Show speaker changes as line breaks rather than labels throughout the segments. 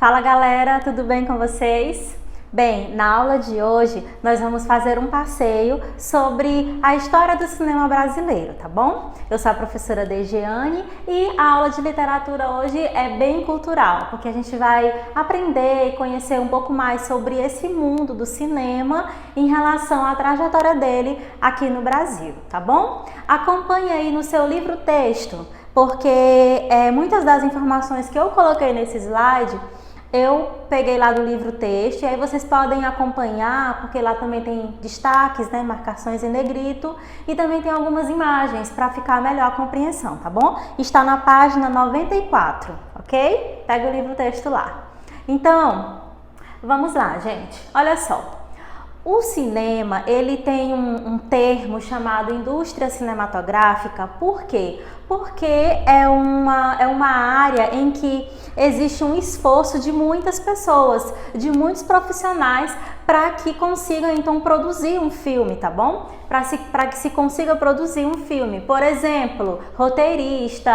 Fala galera, tudo bem com vocês? Bem, na aula de hoje nós vamos fazer um passeio sobre a história do cinema brasileiro, tá bom? Eu sou a professora Dejeane e a aula de literatura hoje é bem cultural, porque a gente vai aprender e conhecer um pouco mais sobre esse mundo do cinema em relação à trajetória dele aqui no Brasil, tá bom? Acompanhe aí no seu livro-texto, porque muitas das informações que eu coloquei nesse slide eu peguei lá do livro texto e aí vocês podem acompanhar, porque lá também tem destaques, né, marcações em negrito e também tem algumas imagens para ficar melhor a compreensão, tá bom? Está na página 94, ok? Pega o livro texto lá. Então, vamos lá, gente. Olha só. O cinema, ele tem um termo chamado indústria cinematográfica. Por quê? Porque é uma área em que existe um esforço de muitas pessoas, de muitos profissionais, para que consigam então produzir um filme, tá bom? Para que se consiga produzir um filme. Por exemplo, roteirista,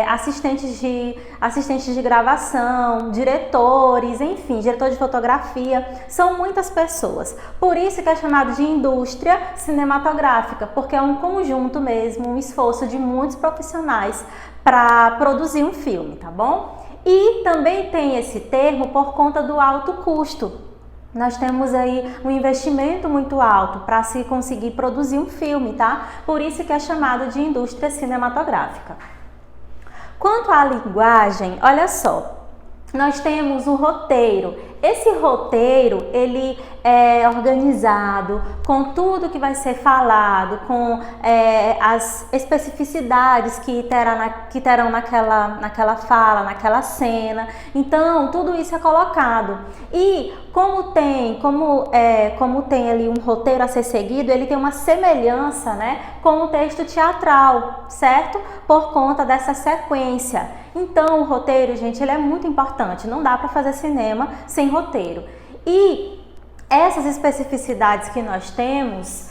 assistentes de gravação, diretores, enfim, diretor de fotografia, são muitas pessoas. Por isso que é chamado de indústria cinematográfica, porque é um conjunto mesmo, um esforço de muitos profissionais para produzir um filme, tá bom? E também tem esse termo por conta do alto custo. Nós temos aí um investimento muito alto para se conseguir produzir um filme, tá? Por isso que é chamado de indústria cinematográfica. Quanto à linguagem, olha só, nós temos o roteiro. Esse roteiro, ele é organizado com tudo que vai ser falado, com as especificidades que terão naquela fala, naquela cena. Então, tudo isso é colocado. E como tem ali um roteiro a ser seguido, ele tem uma semelhança, né, com o texto teatral, certo? Por conta dessa sequência. Então, o roteiro, gente, ele é muito importante. Não dá para fazer cinema sem roteiro. E essas especificidades que nós temos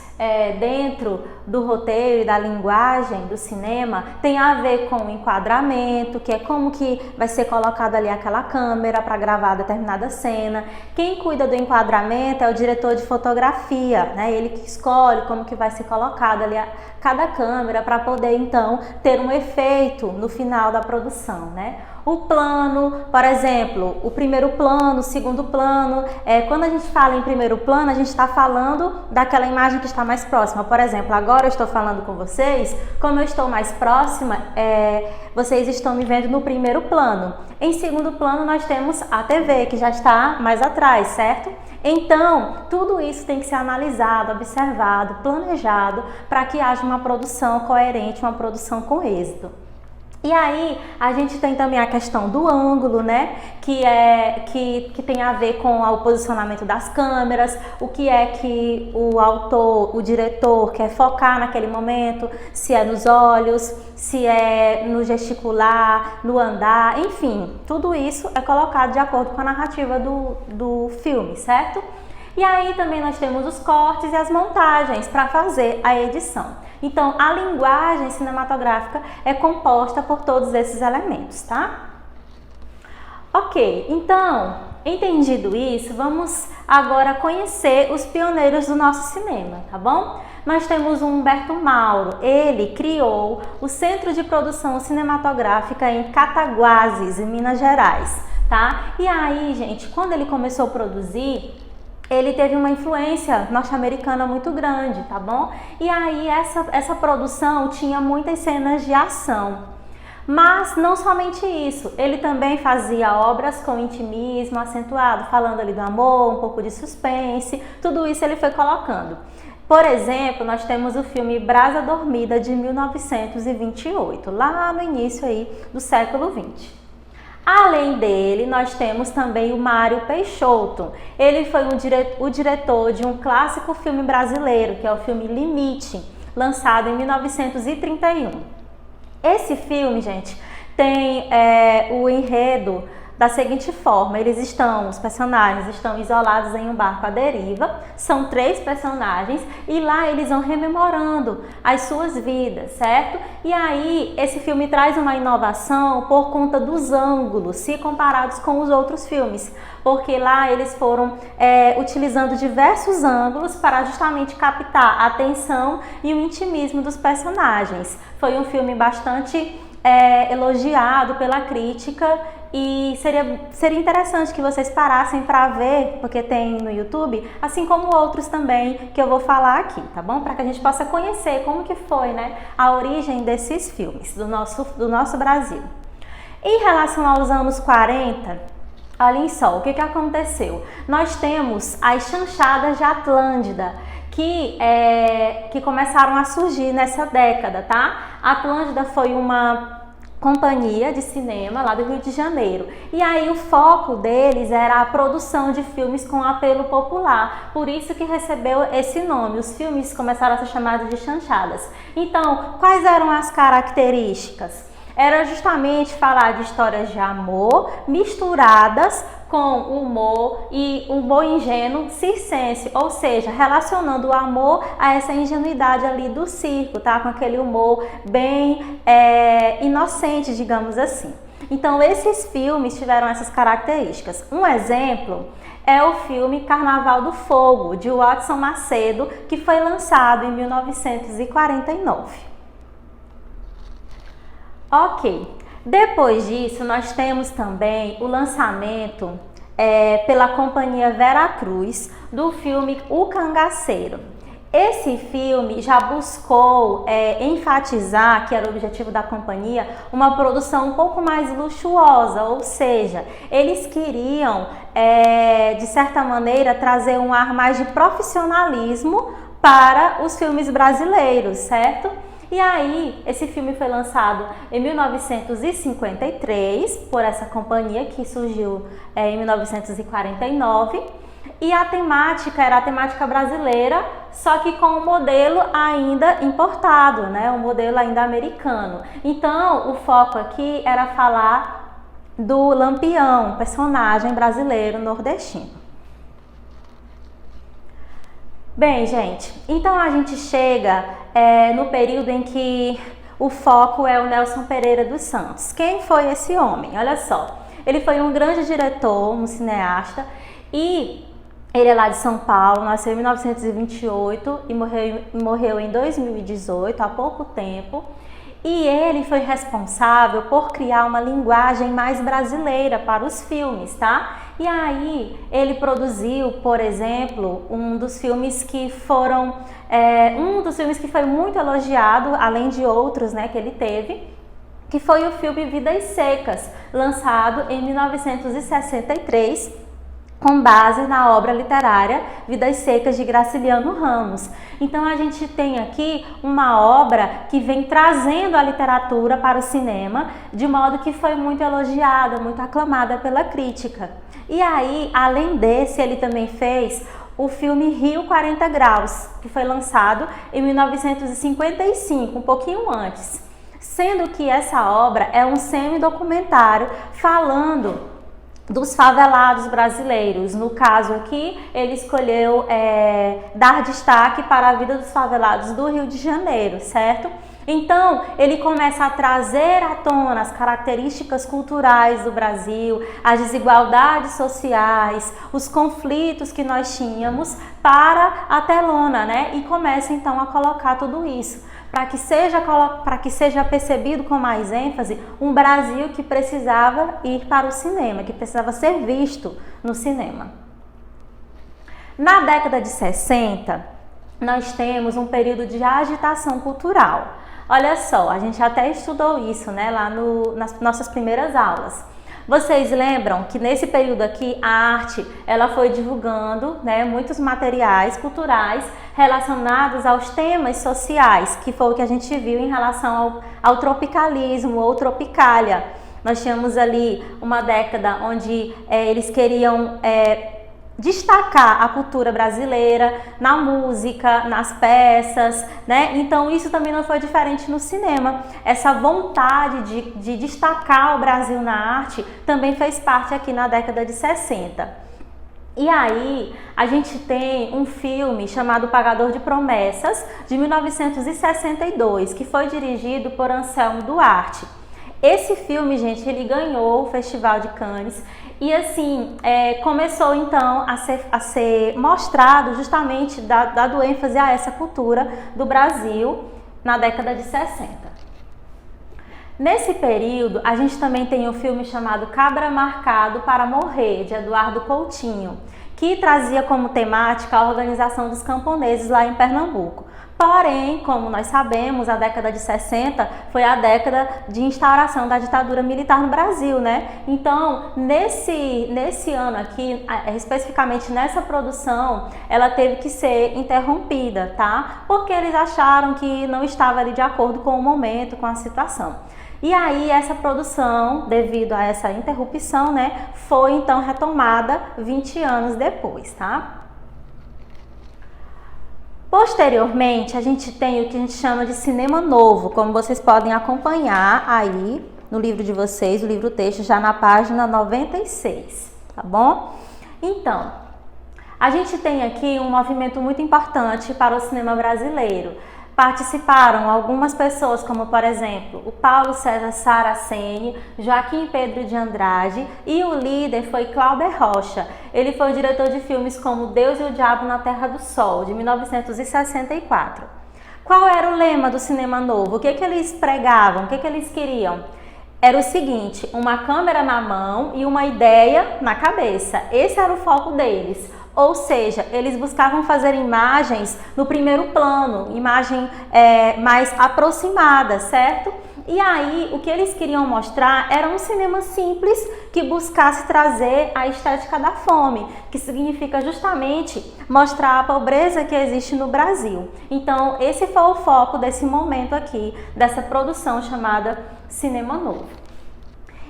dentro do roteiro e da linguagem do cinema tem a ver com o enquadramento, que é como que vai ser colocada ali aquela câmera para gravar determinada cena. Quem cuida do enquadramento é o diretor de fotografia, né? Ele que escolhe como que vai ser colocada ali cada câmera para poder então ter um efeito no final da produção, né? O plano, por exemplo, o primeiro plano, o segundo plano, quando a gente fala em primeiro plano, a gente está falando daquela imagem que está mais próxima. Por exemplo, agora eu estou falando com vocês, como eu estou mais próxima, vocês estão me vendo no primeiro plano. Em segundo plano, nós temos a TV, que já está mais atrás, certo? Então, tudo isso tem que ser analisado, observado, planejado, para que haja uma produção coerente, uma produção com êxito. E aí, a gente tem também a questão do ângulo, né? Que tem a ver com o posicionamento das câmeras, o que é que o autor, o diretor quer focar naquele momento, se é nos olhos, se é no gesticular, no andar, enfim, tudo isso é colocado de acordo com a narrativa do filme, certo? E aí também nós temos os cortes e as montagens para fazer a edição. Então, a linguagem cinematográfica é composta por todos esses elementos, tá? Ok, então, entendido isso, vamos agora conhecer os pioneiros do nosso cinema, tá bom? Nós temos o Humberto Mauro, ele criou o Centro de Produção Cinematográfica em Cataguases, em Minas Gerais, tá? E aí, gente, quando ele começou a produzir, ele teve uma influência norte-americana muito grande, tá bom? E aí essa produção tinha muitas cenas de ação. Mas não somente isso, ele também fazia obras com intimismo acentuado, falando ali do amor, um pouco de suspense, tudo isso ele foi colocando. Por exemplo, nós temos o filme Brasa Dormida de 1928, lá no início aí do século XX. Além dele, nós temos também o Mário Peixoto. Ele foi o diretor de um clássico filme brasileiro, que é o filme Limite, lançado em 1931. Esse filme, gente, tem o enredo da seguinte forma: os personagens estão isolados em um barco à deriva, são 3 personagens e lá eles vão rememorando as suas vidas, certo? E aí esse filme traz uma inovação por conta dos ângulos, se comparados com os outros filmes, porque lá eles foram utilizando diversos ângulos para justamente captar a atenção e o intimismo dos personagens. Foi um filme bastante elogiado pela crítica e seria interessante que vocês parassem para ver, porque tem no YouTube, assim como outros também que eu vou falar aqui, tá bom? Para que a gente possa conhecer como que foi, né, a origem desses filmes do nosso Brasil. Em relação aos anos 40, olhem só, o que aconteceu? Nós temos as chanchadas de Atlântida, que começaram a surgir nessa década, tá? A Atlântida foi uma companhia de cinema lá do Rio de Janeiro. E aí o foco deles era a produção de filmes com apelo popular. Por isso que recebeu esse nome. Os filmes começaram a ser chamados de chanchadas. Então, quais eram as características? Era justamente falar de histórias de amor misturadas com humor e humor ingênuo circense, ou seja, relacionando o amor a essa ingenuidade ali do circo, tá? Com aquele humor bem inocente, digamos assim. Então, esses filmes tiveram essas características. Um exemplo é o filme Carnaval do Fogo, de Watson Macedo, que foi lançado em 1949. Ok, depois disso nós temos também o lançamento pela companhia Veracruz do filme O Cangaceiro. Esse filme já buscou enfatizar, que era o objetivo da companhia, uma produção um pouco mais luxuosa, ou seja, eles queriam, de certa maneira, trazer um ar mais de profissionalismo para os filmes brasileiros, certo? E aí, esse filme foi lançado em 1953 por essa companhia que surgiu em 1949 e a temática era a temática brasileira, só que com um modelo ainda importado, né? Um modelo ainda americano. Então, o foco aqui era falar do Lampião, personagem brasileiro nordestino. Bem, gente, então a gente chega no período em que o foco é o Nelson Pereira dos Santos. Quem foi esse homem? Olha só, ele foi um grande diretor, um cineasta, e ele é lá de São Paulo, nasceu em 1928 e morreu em 2018, há pouco tempo. E ele foi responsável por criar uma linguagem mais brasileira para os filmes, tá? E aí ele produziu, por exemplo, um dos filmes que foi muito elogiado, além de outros, né, que ele teve, que foi o filme Vidas Secas, lançado em 1963, com base na obra literária Vidas Secas de Graciliano Ramos. Então a gente tem aqui uma obra que vem trazendo a literatura para o cinema, de modo que foi muito elogiada, muito aclamada pela crítica. E aí, além desse, ele também fez o filme Rio 40 Graus, que foi lançado em 1955, um pouquinho antes. Sendo que essa obra é um semi-documentário falando dos favelados brasileiros. No caso aqui, ele escolheu dar destaque para a vida dos favelados do Rio de Janeiro, certo? Então, ele começa a trazer à tona as características culturais do Brasil, as desigualdades sociais, os conflitos que nós tínhamos para a telona, né? E começa então a colocar tudo isso, para que seja percebido com mais ênfase um Brasil que precisava ir para o cinema, que precisava ser visto no cinema. Na década de 60, nós temos um período de agitação cultural. Olha só, a gente até estudou isso, né, lá nas nossas primeiras aulas. Vocês lembram que nesse período aqui a arte ela foi divulgando, né, muitos materiais culturais relacionados aos temas sociais, que foi o que a gente viu em relação ao tropicalismo ou tropicália. Nós tínhamos ali uma década onde eles queriam destacar a cultura brasileira na música, nas peças, né? Então isso também não foi diferente no cinema. Essa vontade de destacar o Brasil na arte também fez parte aqui na década de 60. E aí, a gente tem um filme chamado Pagador de Promessas, de 1962, que foi dirigido por Anselmo Duarte. Esse filme, gente, ele ganhou o Festival de Cannes e assim, começou então a ser mostrado justamente, dado ênfase a essa cultura do Brasil na década de 60. Nesse período, a gente também tem um filme chamado Cabra Marcado para Morrer, de Eduardo Coutinho, que trazia como temática a organização dos camponeses lá em Pernambuco. Porém, como nós sabemos, a década de 60 foi a década de instauração da ditadura militar no Brasil, né? Então, nesse ano aqui, especificamente nessa produção, ela teve que ser interrompida, tá? Porque eles acharam que não estava ali de acordo com o momento, com a situação. E aí essa produção, devido a essa interrupção, né, foi então retomada 20 anos depois, tá? Posteriormente, a gente tem o que a gente chama de cinema novo, como vocês podem acompanhar aí no livro de vocês, o livro-texto, já na página 96, tá bom? Então, a gente tem aqui um movimento muito importante para o cinema brasileiro. Participaram algumas pessoas, como por exemplo, o Paulo César Saraceni, Joaquim Pedro de Andrade, e o líder foi Cláudio Rocha. Ele foi o diretor de filmes como Deus e o Diabo na Terra do Sol, de 1964. Qual era o lema do cinema novo? O que eles pregavam? O que eles queriam? Era o seguinte: uma câmera na mão e uma ideia na cabeça. Esse era o foco deles. Ou seja, eles buscavam fazer imagens no primeiro plano, imagem mais aproximada, certo? E aí, o que eles queriam mostrar era um cinema simples que buscasse trazer a estética da fome, que significa justamente mostrar a pobreza que existe no Brasil. Então, esse foi o foco desse momento aqui, dessa produção chamada Cinema Novo.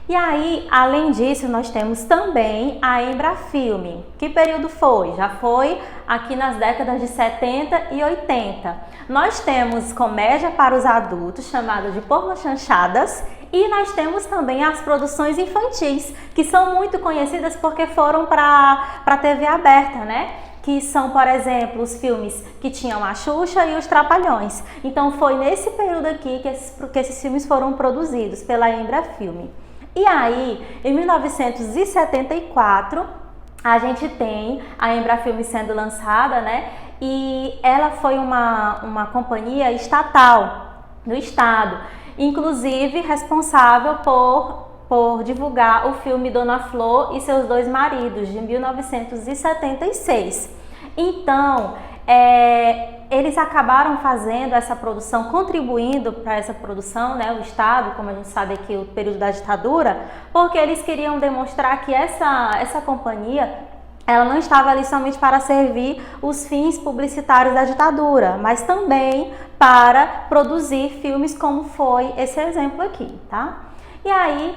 E aí, além disso, nós temos também a Embrafilme. Que período foi? Já foi aqui nas décadas de 70 e 80. Nós temos comédia para os adultos, chamada de Pornochanchadas, e nós temos também as produções infantis, que são muito conhecidas porque foram para a TV aberta, né? Que são, por exemplo, os filmes que tinham a Xuxa e os Trapalhões. Então, foi nesse período aqui que esses filmes foram produzidos pela Embrafilme. E aí, em 1974, a gente tem a Embrafilme sendo lançada, né? E ela foi uma companhia estatal no estado, inclusive responsável por divulgar o filme Dona Flor e seus dois maridos, de 1976. Então, eles acabaram fazendo essa produção, contribuindo para essa produção, né, o Estado, como a gente sabe aqui, o período da ditadura, porque eles queriam demonstrar que essa companhia, ela não estava ali somente para servir os fins publicitários da ditadura, mas também para produzir filmes como foi esse exemplo aqui, tá? E aí,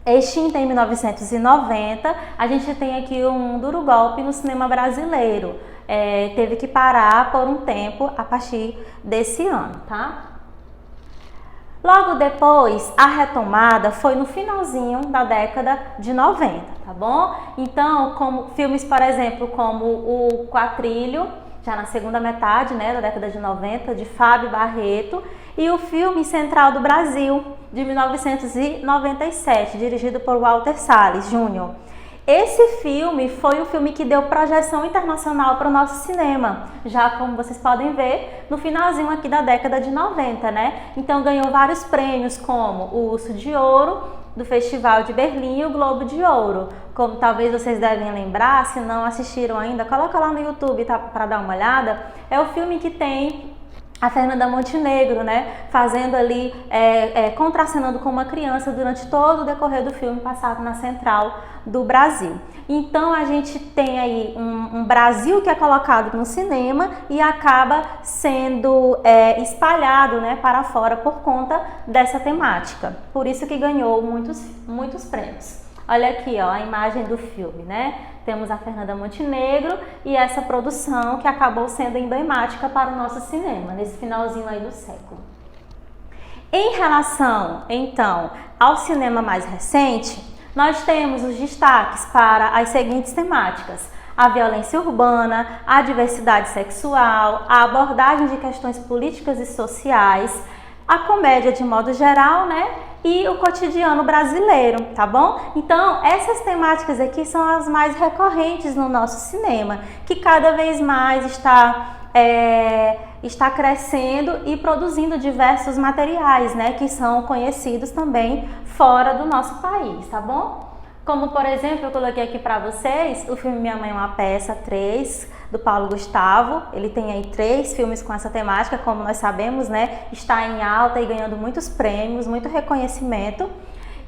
extinta em 1990, a gente tem aqui um duro golpe no cinema brasileiro. Teve que parar por um tempo a partir desse ano, tá? Logo depois, a retomada foi no finalzinho da década de 90, tá bom? Então, como filmes, por exemplo, como o Quatrilho, já na segunda metade, né, da década de 90, de Fábio Barreto, e o filme Central do Brasil, de 1997, dirigido por Walter Salles Jr. Esse filme foi o filme que deu projeção internacional para o nosso cinema, já como vocês podem ver, no finalzinho aqui da década de 90, né? Então ganhou vários prêmios, como o Urso de Ouro, do Festival de Berlim, e o Globo de Ouro. Como talvez vocês devem lembrar, se não assistiram ainda, coloca lá no YouTube, tá, para dar uma olhada. É o filme que tem a Fernanda Montenegro, né, fazendo ali, contracenando com uma criança durante todo o decorrer do filme passado na Central do Brasil. Então a gente tem aí um Brasil que é colocado no cinema e acaba sendo espalhado, né, para fora por conta dessa temática. Por isso que ganhou muitos prêmios. Olha aqui, ó, a imagem do filme, né? Temos a Fernanda Montenegro e essa produção que acabou sendo emblemática para o nosso cinema, nesse finalzinho aí do século. Em relação, então, ao cinema mais recente, nós temos os destaques para as seguintes temáticas: a violência urbana, a diversidade sexual, a abordagem de questões políticas e sociais, a comédia de modo geral, né? E o cotidiano brasileiro, tá bom? Então, essas temáticas aqui são as mais recorrentes no nosso cinema, que cada vez mais está crescendo e produzindo diversos materiais, né? Que são conhecidos também fora do nosso país, tá bom? Como, por exemplo, eu coloquei aqui para vocês o filme Minha Mãe é uma Peça 3, do Paulo Gustavo. Ele tem aí 3 filmes com essa temática, como nós sabemos, né? Está em alta e ganhando muitos prêmios, muito reconhecimento.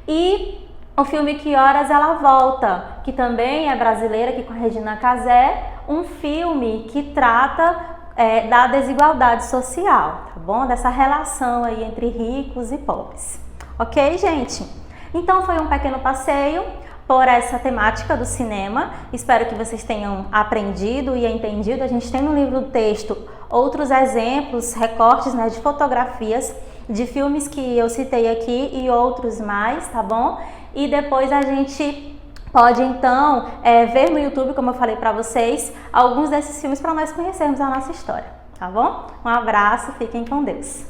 E o filme Que Horas Ela Volta, que também é brasileira, aqui com a Regina Casé, um filme que trata da desigualdade social, tá bom? Dessa relação aí entre ricos e pobres. Ok, gente? Então foi um pequeno passeio por essa temática do cinema. Espero que vocês tenham aprendido e entendido. A gente tem no livro do texto outros exemplos, recortes, né, de fotografias de filmes que eu citei aqui e outros mais, tá bom? E depois a gente pode então ver no YouTube, como eu falei para vocês, alguns desses filmes para nós conhecermos a nossa história, tá bom? Um abraço, fiquem com Deus.